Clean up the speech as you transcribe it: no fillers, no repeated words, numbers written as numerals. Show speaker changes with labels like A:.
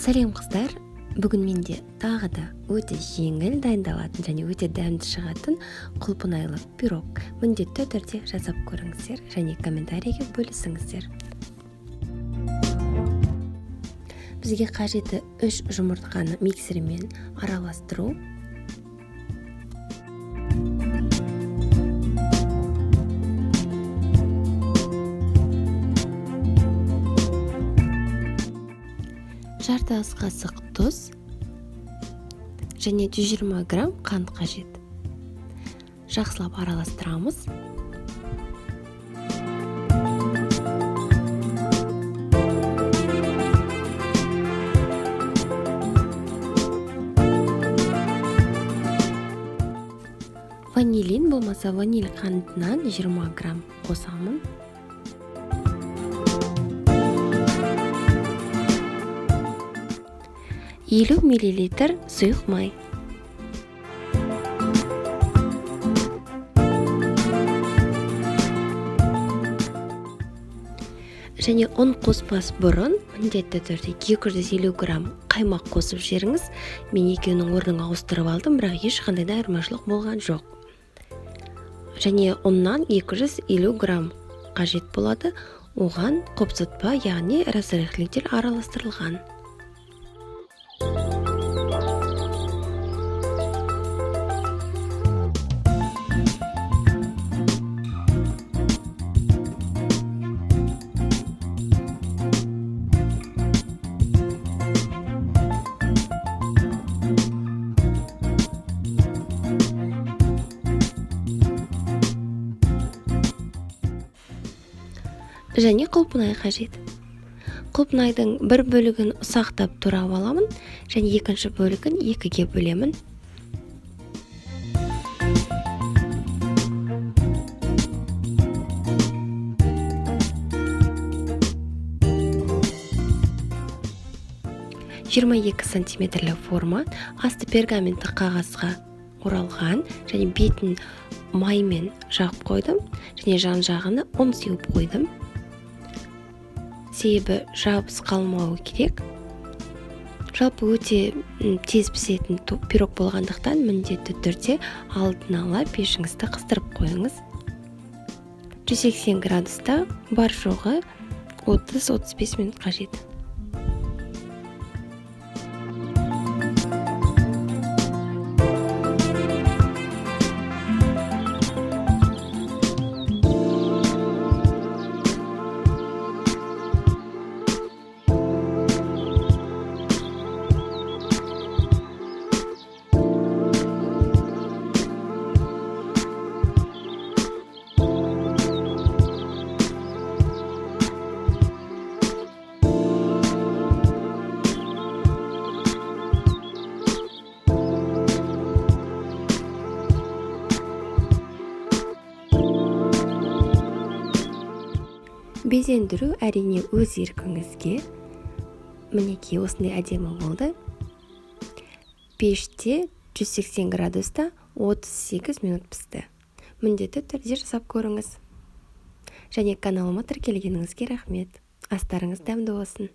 A: Сәлем қыздар, бүгін менде тағы да өте жеңіл дайындалатын және өте дәмді шығатын құлпынайлы пирог. Міндетті түрде жазып көріңіздер және комментарийге бөлісіңіздер. Бізге қажеті 3 жұмыртқаны миксермен араластыру. Жарты ас қасық тұз және 120 грамм қант қажет. Жақсылап араластырамыз. Ванилин болмаса ваниль қантынан 20 грамм қосамын. Елу миллилитр сұйық май. Және ұн қоспас бұрын міндетті түрде 250 грамм қаймақ қосып жіберіңіз. Мен екеуінің орнын ауыстырып алдым, бірақ ешқандай да айырмашылық болған жоқ. Және ұннан 250 грамм қажет болады. Оған қопсытпа, яғни разрыхлитель араластырылған. Және құлпынай қажет. Құлпынайдың бір бөлігін ұсақтап турап аламын, және екінші бөлігін екіге бөлемін. «22 сантиметрлі форма, асты пергаментті қағазға оралған, және бетін маймен жағып қойдым, және жан жағына ұн сеуіп қойдым. Себебі жабыс қалмауы керек. Жалпы өте тез пісетін пирог болғандықтан міндетті түрде алдын ала пешіңізді қыздырып қойыңыз. 180 градуста бар жоғы 30-35 минут қажет. Безендіру әрине өз еркіңізге. Мінекей осындай әдемі болды. Пеште 180 градуста 38 минут пісті. Міндетті түрде жасап көріңіз. Және каналыма тіркелгеніңізге рахмет. Астарыңыз дәмді болсын.